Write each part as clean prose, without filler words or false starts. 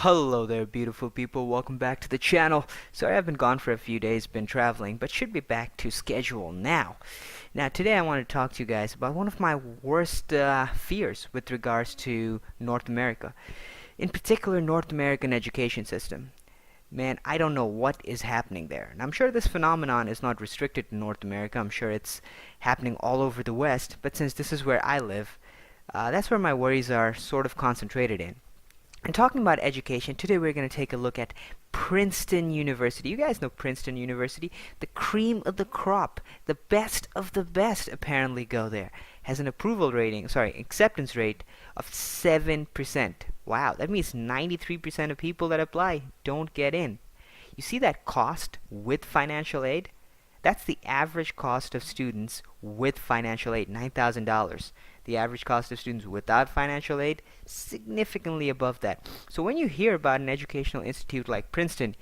Hello there, beautiful people. Welcome back to the channel. Sorry I've been gone for a few days, been traveling, but should be back to schedule now. Now, today I want to talk to you guys about one of my worst fears with regards to North America. In particular, North American education system. Man, I don't know what is happening there. And I'm sure this phenomenon is not restricted to North America. I'm sure it's happening all over the West. But since this is where I live, that's where my worries are sort of concentrated in. And talking about education, today we're going to take a look at Princeton University. You guys know Princeton University? The cream of the crop, the best of the best apparently go there. Has an acceptance rate of 7%. Wow, that means 93% of people that apply don't get in. You see that cost with financial aid? That's the average cost of students with financial aid, $9,000. The average cost of students without financial aid, significantly above that. So when you hear about an educational institute like Princeton,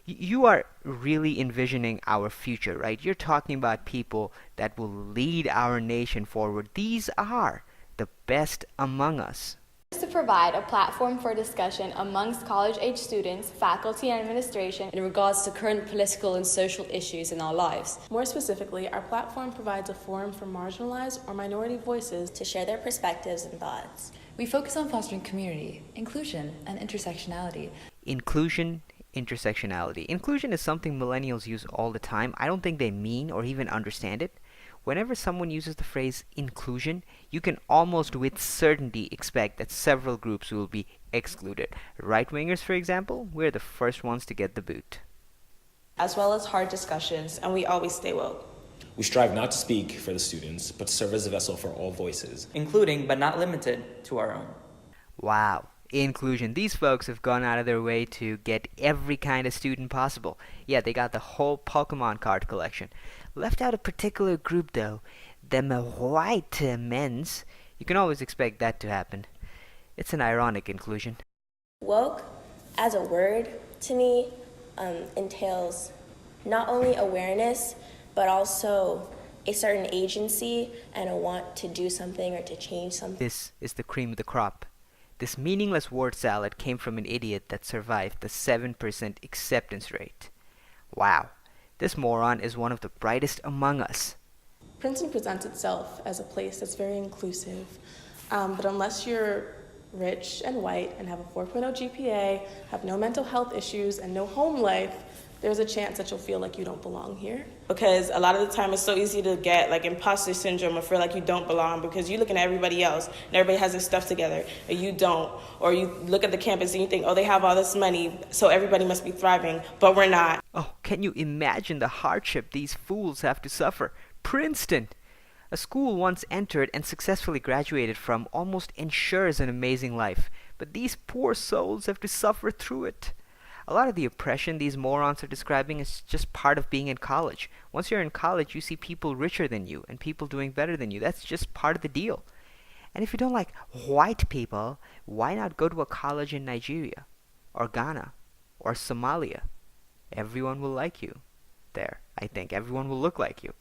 you are really envisioning our future, right? You're talking about people that will lead our nation forward. These are the best among us. To provide a platform for discussion amongst college-age students, faculty, and administration in regards to current political and social issues in our lives. More specifically, our platform provides a forum for marginalized or minority voices to share their perspectives and thoughts. We focus on fostering community, inclusion, and intersectionality. Intersectionality. Inclusion is something millennials use all the time. I don't think they mean or even understand it. Whenever someone uses the phrase inclusion, you can almost with certainty expect that several groups will be excluded. Right-wingers, for example, we're the first ones to get the boot. As well as hard discussions, and we always stay woke. We strive not to speak for the students, but to serve as a vessel for all voices, including but not limited to our own. Wow. Inclusion. These folks have gone out of their way to get every kind of student possible. Yeah, they got the whole Pokemon card collection. Left out a particular group though, them white men's. You can always expect that to happen. It's an ironic inclusion. Woke, as a word, to me, entails not only awareness, but also a certain agency and a want to do something or to change something. This is the cream of the crop. This meaningless word salad came from an idiot that survived the 7% acceptance rate. Wow, this moron is one of the brightest among us. Princeton presents itself as a place that's very inclusive, but unless you're rich and white and have a 4.0 GPA, have no mental health issues, and no home life, there's a chance that you'll feel like you don't belong here. Because a lot of the time it's so easy to get like imposter syndrome or feel like you don't belong because you're looking at everybody else and everybody has their stuff together and you don't. Or you look at the campus and you think, oh, they have all this money, so everybody must be thriving, but we're not. Oh, can you imagine the hardship these fools have to suffer? Princeton! A school once entered and successfully graduated from almost ensures an amazing life, but these poor souls have to suffer through it. A lot of the oppression these morons are describing is just part of being in college. Once you're in college, you see people richer than you and people doing better than you. That's just part of the deal. And if you don't like white people, why not go to a college in Nigeria or Ghana or Somalia? Everyone will like you there, I think. Everyone will look like you.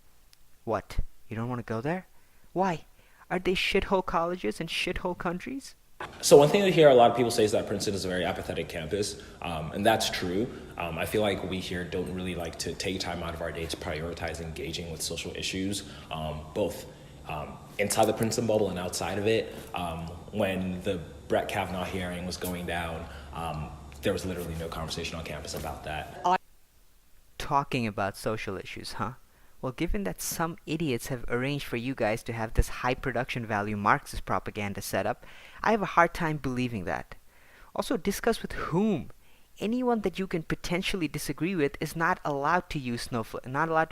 What? You don't want to go there? Why? Are they shithole colleges and shithole countries? So one thing I hear a lot of people say is that Princeton is a very apathetic campus, and that's true. I feel like we here don't really like to take time out of our day to prioritize engaging with social issues, both inside the Princeton bubble and outside of it. When the Brett Kavanaugh hearing was going down, there was literally no conversation on campus about that. Talking about social issues, huh? Well, given that some idiots have arranged for you guys to have this high production value Marxist propaganda set up, I have a hard time believing that. Also, discuss with whom. Anyone that you can potentially disagree with is not allowed to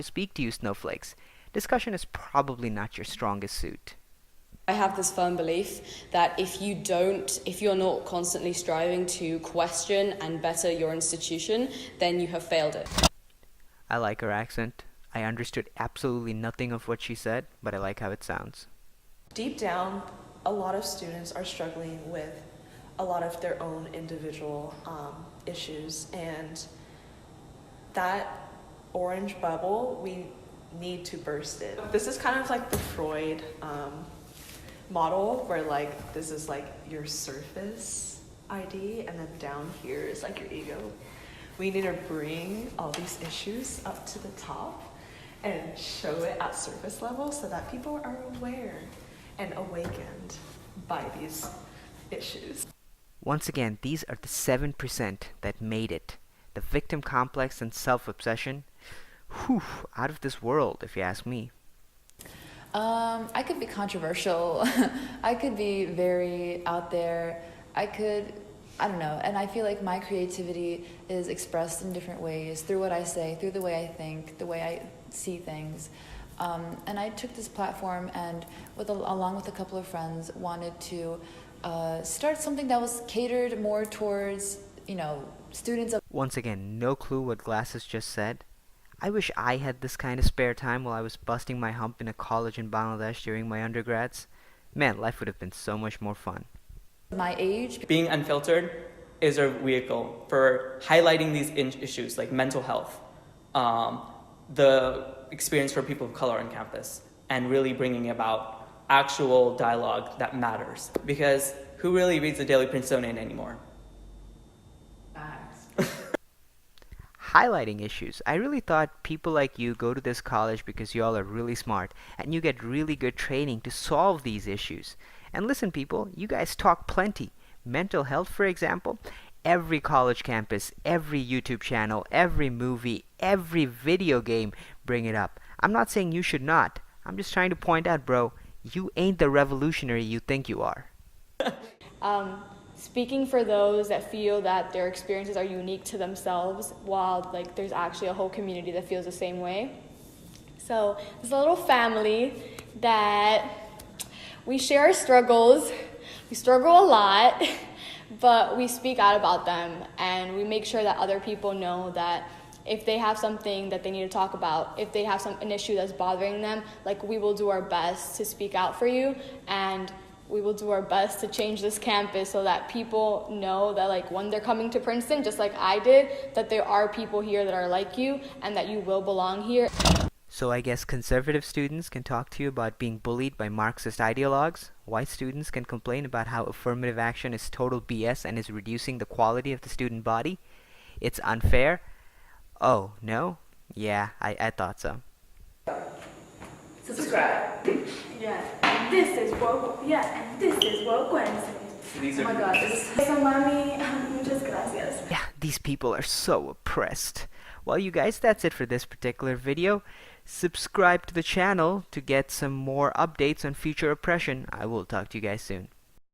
speak to you snowflakes. Discussion is probably not your strongest suit. I have this firm belief that if you're not constantly striving to question and better your institution, then you have failed it. I like her accent. I understood absolutely nothing of what she said, but I like how it sounds. Deep down, a lot of students are struggling with a lot of their own individual issues, and that orange bubble, we need to burst it. This is kind of like the Freud model, where like this is like your surface ID, and then down here is like your ego. We need to bring all these issues up to the top and show it at surface level so that people are aware and awakened by these issues. Once again, these are the 7% that made it. The victim complex and self-obsession, whew, out of this world, if you ask me. I could be controversial. I could be very out there. I don't know. And I feel like my creativity is expressed in different ways, through what I say, through the way I think, the way I see things. And I took this platform and, along with a couple of friends, wanted to start something that was catered more towards, students of... Once again, no clue what Glasses just said. I wish I had this kind of spare time while I was busting my hump in a college in Bangladesh during my undergrads. Man, life would have been so much more fun. My age. Being unfiltered is a vehicle for highlighting these issues like mental health, the experience for people of color on campus, and really bringing about actual dialogue that matters. Because who really reads the Daily Princetonian anymore? Highlighting issues. I really thought people like you go to this college because you all are really smart and you get really good training to solve these issues. And listen, people, you guys talk plenty. Mental health, for example, every college campus, every YouTube channel, every movie, every video game bring it up. I'm not saying you should not. I'm just trying to point out, bro, you ain't the revolutionary you think you are. Speaking for those that feel that their experiences are unique to themselves, while there's actually a whole community that feels the same way. So there's a little family that we share our struggles. We struggle a lot, but we speak out about them, and we make sure that other people know that if they have something that they need to talk about, if they have an issue that's bothering them, we will do our best to speak out for you, and we will do our best to change this campus so that people know that when they're coming to Princeton, just like I did, that there are people here that are like you and that you will belong here. So I guess conservative students can talk to you about being bullied by Marxist ideologues. White students can complain about how affirmative action is total BS and is reducing the quality of the student body. It's unfair. Oh, no? Yeah, I thought so. Subscribe. Yeah, and this is World. Yeah, and this is World Wednesday. These oh my God, this is so mommy. Muchas gracias. Yeah, these people are so oppressed. Well, you guys, that's it for this particular video. Subscribe to the channel to get some more updates on future oppression. I will talk to you guys soon.